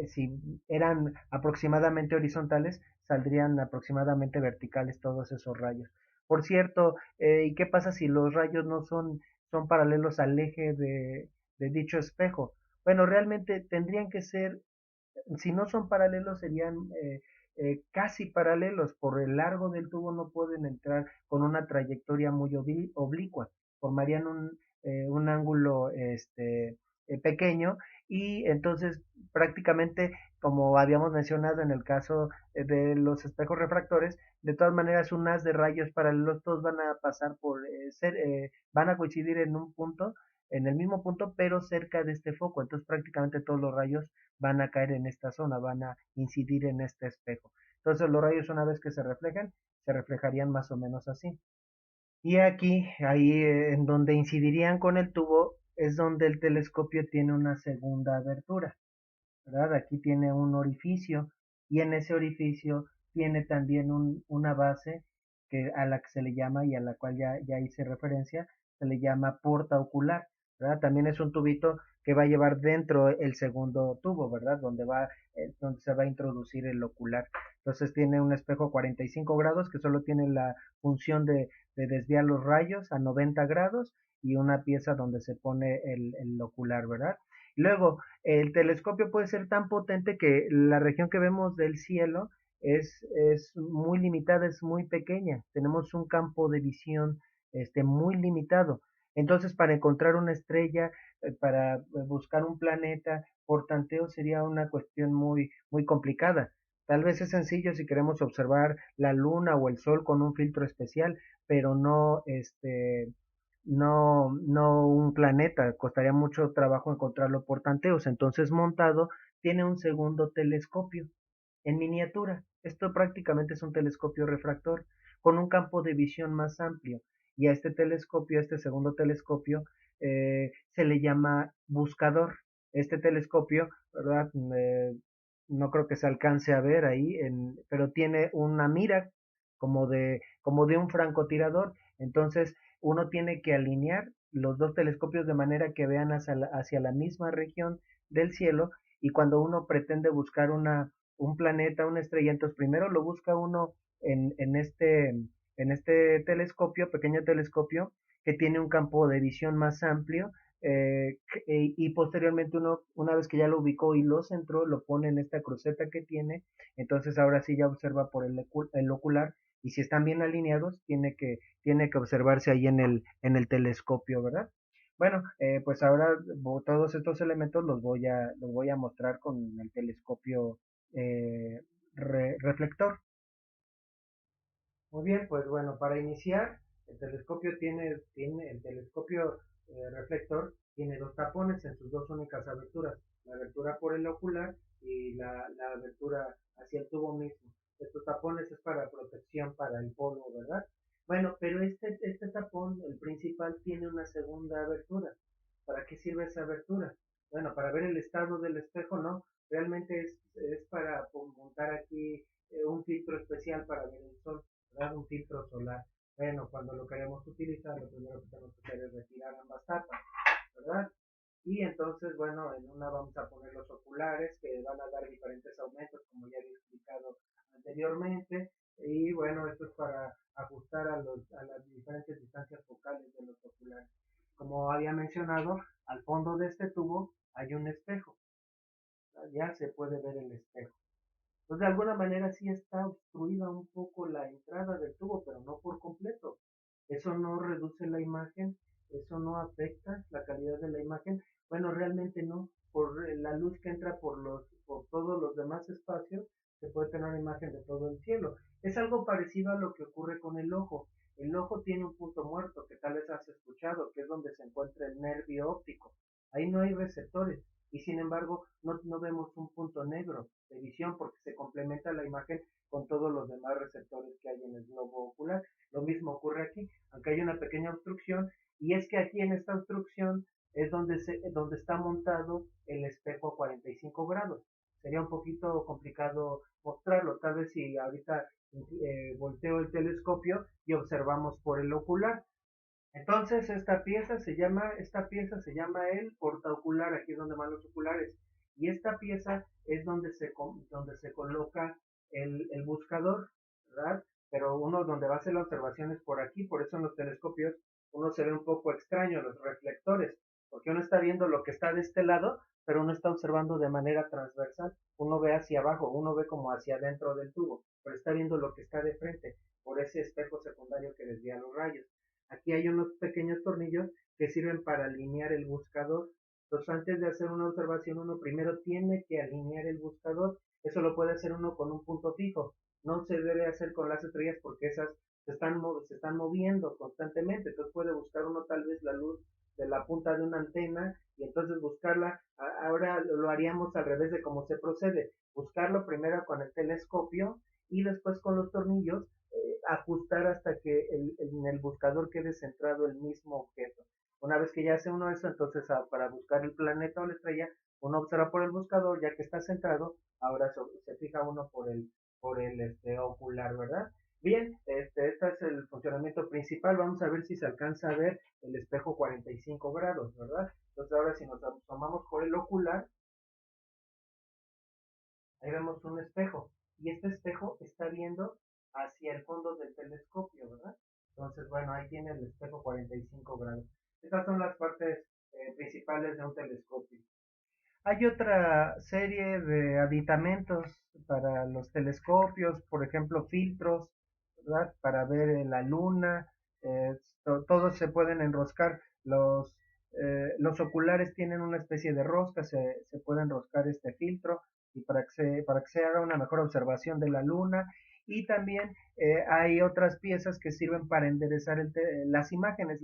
Si eran aproximadamente horizontales, saldrían aproximadamente verticales todos esos rayos. Por cierto, ¿y qué pasa si los rayos no son paralelos al eje de dicho espejo? Bueno, realmente tendrían que ser, si no son paralelos, serían casi paralelos. Por el largo del tubo no pueden entrar con una trayectoria muy oblicua. Formarían un ángulo pequeño y entonces prácticamente, como habíamos mencionado en el caso de los espejos refractores, de todas maneras un haz de rayos paralelos todos van a pasar van a coincidir en un punto, en el mismo punto, pero cerca de este foco. Entonces prácticamente todos los rayos van a caer en esta zona, van a incidir en este espejo. Entonces los rayos una vez que se reflejan, se reflejarían más o menos así. Y aquí, ahí en donde incidirían con el tubo, es donde el telescopio tiene una segunda abertura, ¿verdad? Aquí tiene un orificio y en ese orificio tiene también una base a la que se le llama y a la cual ya hice referencia, se le llama porta ocular, ¿verdad? También es un tubito que va a llevar dentro el segundo tubo, ¿verdad? Donde se va a introducir el ocular. Entonces tiene un espejo 45 grados que solo tiene la función de desviar los rayos a 90 grados y una pieza donde se pone el ocular, ¿verdad? Luego, el telescopio puede ser tan potente que la región que vemos del cielo es muy limitada, es muy pequeña. Tenemos un campo de visión muy limitado. Entonces, para encontrar una estrella, para buscar un planeta por tanteo sería una cuestión muy complicada. Tal vez es sencillo si queremos observar la luna o el sol con un filtro especial, pero no un planeta, costaría mucho trabajo encontrarlo por tanteos. Entonces, montado tiene un segundo telescopio en miniatura. Esto prácticamente es un telescopio refractor con un campo de visión más amplio. Y a este telescopio, a este segundo telescopio, se le llama buscador. Este telescopio, ¿verdad? no creo que se alcance a ver ahí, pero tiene una mira como de un francotirador. Entonces, uno tiene que alinear los dos telescopios de manera que vean hacia la misma región del cielo, y cuando uno pretende buscar un planeta, una estrella, entonces primero lo busca uno en, en, este, en este telescopio, pequeño telescopio, que tiene un campo de visión más amplio, y posteriormente una vez que ya lo ubicó y lo centró, lo pone en esta cruceta que tiene. Entonces ahora sí ya observa por el ocular, y si están bien alineados, tiene que observarse ahí en el telescopio, ¿verdad? Bueno, pues ahora todos estos elementos los voy a mostrar con el telescopio reflector. Muy bien, pues bueno, para iniciar, el telescopio reflector tiene dos tapones en sus dos únicas aberturas, la abertura por el ocular y la abertura hacia el tubo mismo. Estos tapones es para protección para el polvo, ¿verdad? Bueno, pero este tapón, el principal, tiene una segunda abertura. ¿Para qué sirve esa abertura? Bueno, para ver el estado del espejo, no. Realmente es para montar aquí un filtro especial para ver el sol, ¿verdad? Un filtro solar. Bueno, cuando lo queremos utilizar, lo primero que tenemos que hacer es retirar ambas tapas, ¿verdad? Y entonces, bueno, en una vamos a poner los oculares que van a dar diferentes aumentos, como ya había explicado anteriormente. Y bueno, esto es para ajustar a las diferentes distancias focales de los oculares. Como había mencionado, al fondo de este tubo hay un espejo. Ya se puede ver el espejo. Pues de alguna manera sí está obstruida un poco la entrada del tubo, pero no por completo. Eso no reduce la imagen, eso no afecta la calidad de la imagen. Bueno, realmente no. Por la luz que entra por todos los demás espacios, se puede tener una imagen de todo el cielo. Es algo parecido a lo que ocurre con el ojo. El ojo tiene un punto muerto que tal vez has escuchado, que es donde se encuentra el nervio óptico. Ahí no hay receptores, y sin embargo no vemos un punto negro de visión porque se complementa la imagen con todos los demás receptores que hay en el globo ocular. Lo mismo ocurre aquí, aunque hay una pequeña obstrucción, y es que aquí en esta obstrucción es donde está montado el espejo a 45 grados. Sería un poquito complicado mostrarlo, tal vez si ahorita volteo el telescopio y observamos por el ocular. Entonces esta pieza se llama el portaocular, aquí es donde van los oculares, y esta pieza es donde se coloca el buscador, ¿verdad? Pero uno donde va a hacer la observación es por aquí, por eso en los telescopios uno se ve un poco extraño, los reflectores, porque uno está viendo lo que está de este lado, pero uno está observando de manera transversal, uno ve hacia abajo, uno ve como hacia adentro del tubo, pero está viendo lo que está de frente, por ese espejo secundario que desvía los rayos. Aquí hay unos pequeños tornillos que sirven para alinear el buscador. Entonces, antes de hacer una observación, uno primero tiene que alinear el buscador. Eso lo puede hacer uno con un punto fijo. No se debe hacer con las estrellas porque esas se están moviendo constantemente. Entonces puede buscar uno tal vez la luz de la punta de una antena y entonces buscarla. Ahora lo haríamos al revés de cómo se procede. Buscarlo primero con el telescopio y después con los tornillos ajustar hasta que en el buscador quede centrado el mismo objeto. Una vez que ya hace uno eso, entonces para buscar el planeta o la estrella, uno observa por el buscador, ya que está centrado, ahora se fija uno por el ocular, ¿verdad? Bien, este es el funcionamiento principal. Vamos a ver si se alcanza a ver el espejo 45 grados, ¿verdad? Entonces ahora si nos tomamos por el ocular, ahí vemos un espejo, y este espejo está viendo hacia el fondo del telescopio, ¿verdad? Entonces, bueno, ahí tiene el espejo 45 grados. Estas son las partes principales de un telescopio. Hay otra serie de aditamentos para los telescopios, por ejemplo, filtros, ¿verdad? Para ver la luna, todos se pueden enroscar. Los oculares tienen una especie de rosca, se puede enroscar este filtro y para que se haga una mejor observación de la luna. Y también hay otras piezas que sirven para enderezar las imágenes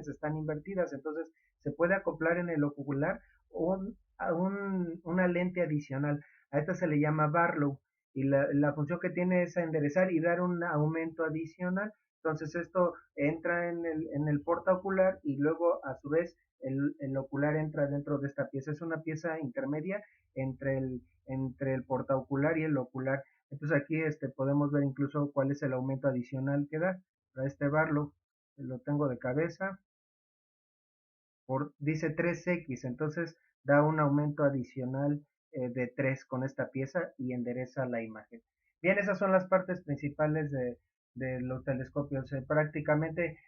están invertidas, entonces se puede acoplar en el ocular una lente adicional. A esta se le llama Barlow, y la función que tiene es enderezar y dar un aumento adicional. Entonces esto entra en el portaocular y luego a su vez el ocular entra dentro de esta pieza. Es una pieza intermedia entre el portaocular y el ocular. Entonces aquí podemos ver incluso cuál es el aumento adicional que da. Para este bar lo tengo de cabeza, dice 3X, entonces da un aumento adicional de 3 con esta pieza y endereza la imagen. Bien, esas son las partes principales de los telescopios. Prácticamente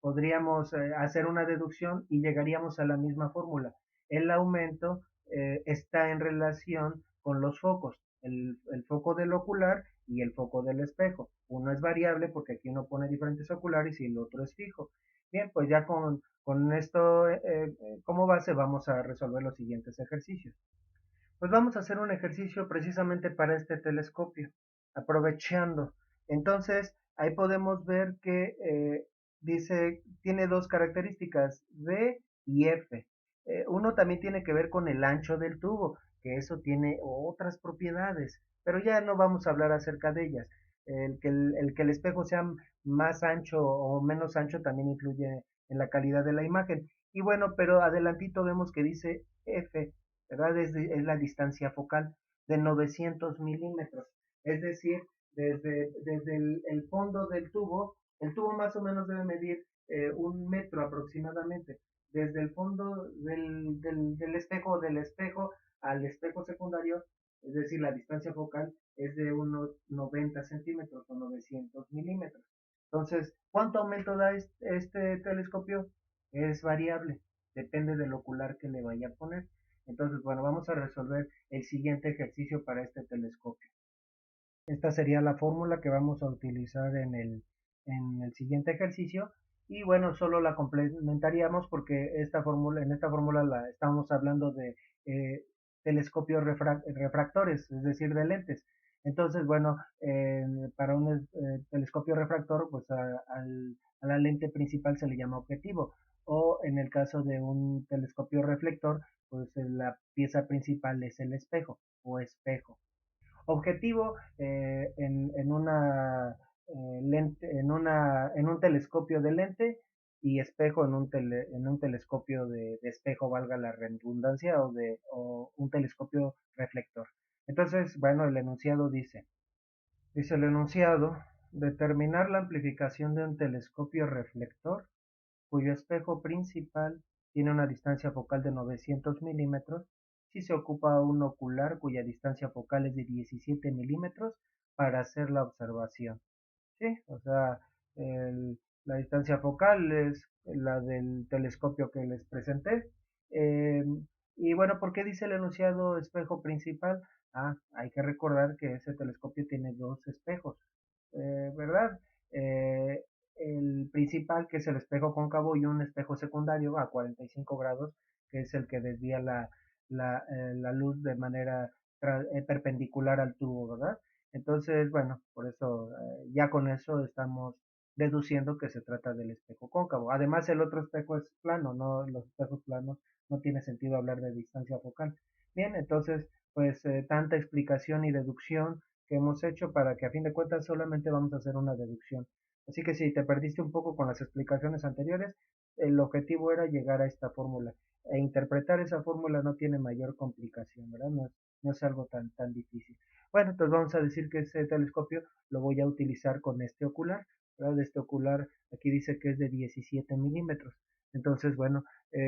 podríamos hacer una deducción y llegaríamos a la misma fórmula. El aumento está en relación con los focos, el foco del ocular y el foco del espejo. Uno es variable porque aquí uno pone diferentes oculares y el otro es fijo. Bien, pues ya con esto como base vamos a resolver los siguientes ejercicios. Pues vamos a hacer un ejercicio precisamente para este telescopio, aprovechando. Entonces, ahí podemos ver que tiene dos características, V y F. Uno también tiene que ver con el ancho del tubo, que eso tiene otras propiedades, pero ya no vamos a hablar acerca de ellas. El que el espejo sea más ancho o menos ancho también influye en la calidad de la imagen. Y bueno, pero adelantito vemos que dice F, ¿verdad? Es la distancia focal de 900 milímetros. Es decir, desde el fondo del tubo, el tubo más o menos debe medir 1 metro aproximadamente. Desde el fondo del espejo al espejo secundario, es decir, la distancia focal es de unos 90 centímetros o 900 milímetros. Entonces, ¿cuánto aumento da este telescopio? Es variable, depende del ocular que le vaya a poner. Entonces, bueno, vamos a resolver el siguiente ejercicio para este telescopio. Esta sería la fórmula que vamos a utilizar en el siguiente ejercicio. Y bueno, solo la complementaríamos porque en esta fórmula estamos hablando de telescopios refractores, es decir, de lentes. Entonces, bueno, para un telescopio refractor, pues a la lente principal se le llama objetivo. O en el caso de un telescopio reflector, pues la pieza principal es el espejo o espejo. Objetivo en un telescopio de lente y espejo en un telescopio de espejo, valga la redundancia, o un telescopio reflector. Entonces, bueno, dice el enunciado, determinar la amplificación de un telescopio reflector cuyo espejo principal tiene una distancia focal de 900 milímetros, si se ocupa un ocular cuya distancia focal es de 17 milímetros para hacer la observación. ¿Sí? O sea, la distancia focal es la del telescopio que les presenté. Eh, y bueno, ¿por qué dice el enunciado espejo principal? Hay que recordar que ese telescopio tiene dos espejos, ¿verdad? Eh, el principal, que es el espejo cóncavo, y un espejo secundario a 45 grados, que es el que desvía la luz de manera perpendicular al tubo, ¿verdad? Entonces, bueno, por eso, ya con eso estamos deduciendo que se trata del espejo cóncavo. Además, el otro espejo es plano, no, los espejos planos no tiene sentido hablar de distancia focal. Bien, entonces, pues tanta explicación y deducción que hemos hecho para que a fin de cuentas solamente vamos a hacer una deducción. Así que si te perdiste un poco con las explicaciones anteriores, el objetivo era llegar a esta fórmula. E interpretar esa fórmula no tiene mayor complicación, ¿verdad? No es algo tan difícil. Bueno, entonces vamos a decir que ese telescopio lo voy a utilizar con este ocular, ¿verdad? Este ocular aquí dice que es de 17 milímetros. Entonces, bueno,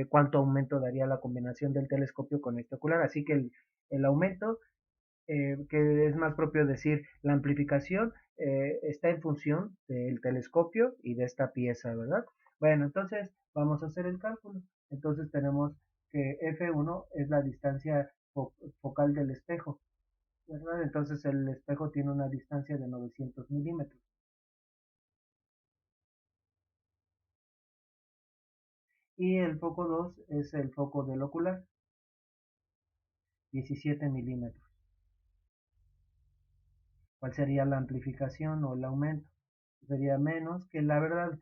¿cuánto aumento daría la combinación del telescopio con este ocular? Así que el aumento, que es más propio decir, la amplificación está en función del telescopio y de esta pieza, ¿verdad? Bueno, entonces vamos a hacer el cálculo. Entonces tenemos que F1 es la distancia focal del espejo, ¿verdad? Entonces el espejo tiene una distancia de 900 milímetros. Y el foco 2 es el foco del ocular, 17 milímetros. ¿Cuál sería la amplificación o el aumento? Sería menos, que la verdad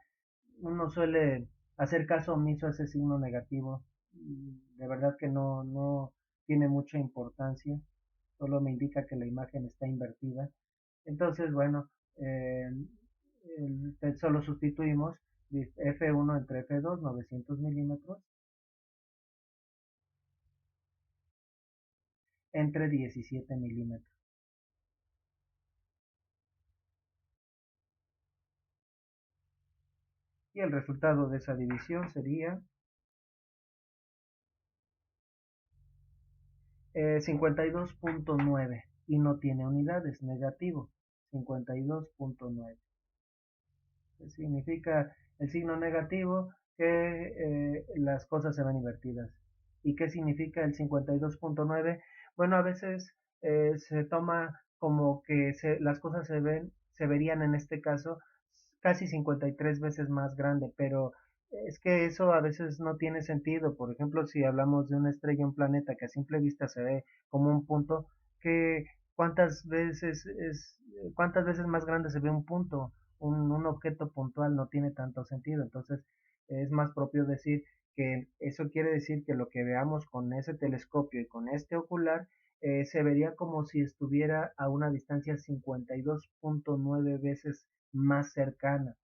uno suele hacer caso omiso a ese signo negativo. De verdad que no tiene mucha importancia, solo me indica que la imagen está invertida. Entonces, bueno, solo sustituimos F1 entre F2, 900 milímetros, entre 17 milímetros. Y el resultado de esa división sería 52.9 y no tiene unidades, negativo, 52.9. Significa el signo negativo que las cosas se van invertidas. ¿Y qué significa el 52.9? Bueno, a veces se toma como que las cosas se verían en este caso casi 53 veces más grande, pero es que eso a veces no tiene sentido. Por ejemplo, si hablamos de una estrella, un planeta que a simple vista se ve como un punto, que cuántas veces cuántas veces más grande se ve un punto, un objeto puntual no tiene tanto sentido. Entonces, es más propio decir que eso quiere decir que lo que veamos con ese telescopio y con este ocular se vería como si estuviera a una distancia 52.9 veces más cercana.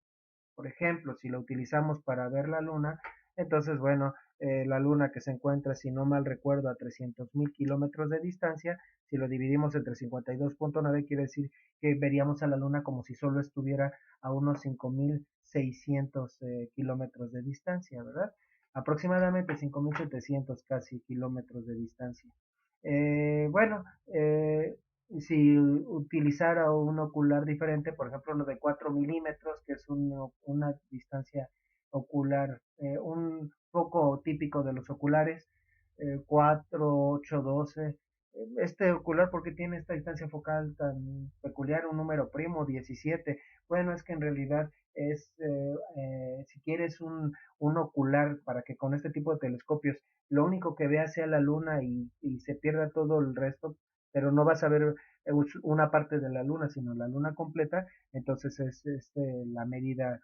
Por ejemplo, si lo utilizamos para ver la luna, entonces, bueno, la luna que se encuentra, si no mal recuerdo, a 300.000 kilómetros de distancia, si lo dividimos entre 52.9, quiere decir que veríamos a la luna como si solo estuviera a unos 5.600 kilómetros de distancia, ¿verdad? Aproximadamente 5.700 casi kilómetros de distancia. Bueno, si utilizara un ocular diferente, por ejemplo, uno de 4 milímetros, que es una distancia ocular, un poco típico de los oculares, 4, 8, 12. Este ocular, ¿por qué tiene esta distancia focal tan peculiar? Un número primo, 17. Bueno, es que en realidad es, si quieres un ocular para que con este tipo de telescopios lo único que vea sea la luna y se pierda todo el resto, pero no vas a ver una parte de la luna, sino la luna completa, entonces es la medida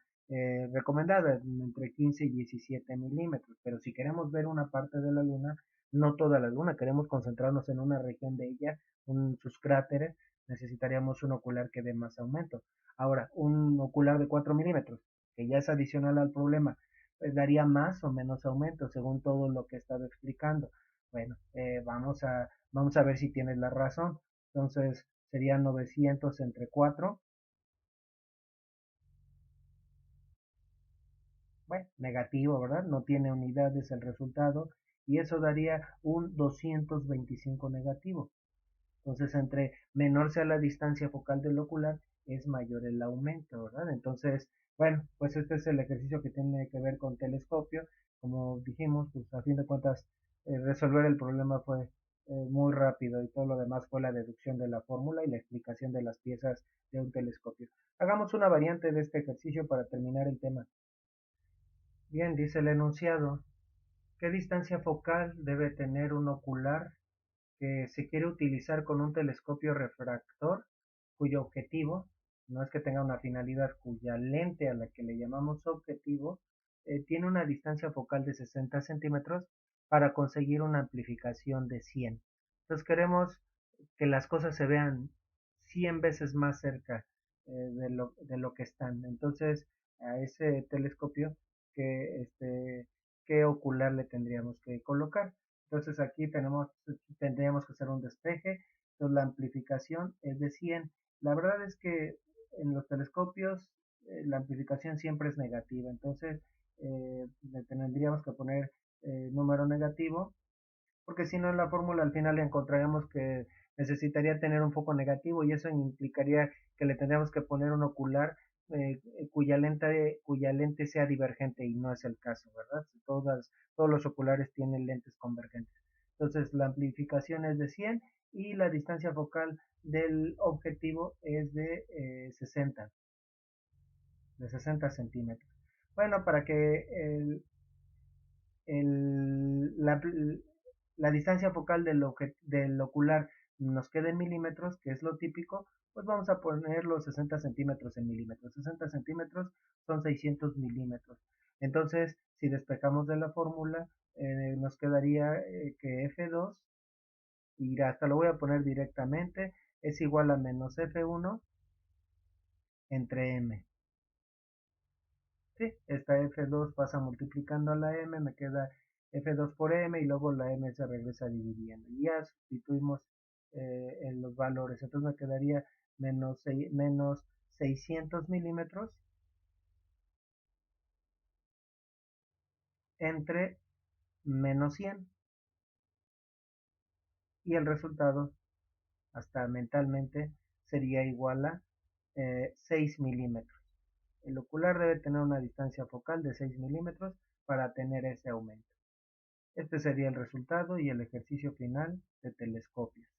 recomendada, entre 15 y 17 milímetros. Pero si queremos ver una parte de la luna, no toda la luna, queremos concentrarnos en una región de ella, sus cráteres, necesitaríamos un ocular que dé más aumento. Ahora, un ocular de 4 milímetros, que ya es adicional al problema, pues daría más o menos aumento según todo lo que he estado explicando. Bueno, vamos a ver si tienes la razón. Entonces serían 900 entre 4. Bueno, negativo, ¿verdad? No tiene unidades el resultado y eso daría un 225 negativo. Entonces, entre menor sea la distancia focal del ocular, es mayor el aumento, ¿verdad? Entonces, bueno, pues este es el ejercicio que tiene que ver con telescopio. Como dijimos, pues a fin de cuentas, resolver el problema fue muy rápido y todo lo demás fue la deducción de la fórmula y la explicación de las piezas de un telescopio. Hagamos una variante de este ejercicio para terminar el tema. Bien, dice el enunciado, ¿qué distancia focal debe tener un ocular que se quiere utilizar con un telescopio refractor cuyo objetivo no es que tenga una finalidad, cuya lente a la que le llamamos objetivo tiene una distancia focal de 60 centímetros para conseguir una amplificación de 100? Entonces queremos que las cosas se vean 100 veces más cerca de lo que están. Entonces a ese telescopio que qué ocular le tendríamos que colocar. Entonces aquí tendríamos que hacer un despeje. Entonces la amplificación es de 100. La verdad es que en los telescopios la amplificación siempre es negativa. Entonces le tendríamos que poner número negativo, porque si no en la fórmula al final encontraríamos que necesitaría tener un foco negativo y eso implicaría que le tendríamos que poner un ocular cuya lente sea divergente y no es el caso, ¿verdad? Todos los oculares tienen lentes convergentes. Entonces la amplificación es de 100 y la distancia focal del objetivo es de 60 centímetros. Bueno, para que el, la distancia focal del ocular nos quede en milímetros, que es lo típico, pues vamos a poner los 60 centímetros en milímetros. 60 centímetros son 600 milímetros. Entonces, si despejamos de la fórmula, nos quedaría que F2, y hasta lo voy a poner directamente, es igual a menos F1 entre M. Sí, esta F2 pasa multiplicando a la M, me queda F2 por M y luego la M se regresa dividiendo. Y ya sustituimos en los valores. Entonces me quedaría menos 600 milímetros entre menos 100. Y el resultado, hasta mentalmente, sería igual a 6 milímetros. El ocular debe tener una distancia focal de 6 milímetros para tener ese aumento. Este sería el resultado y el ejercicio final de telescopios.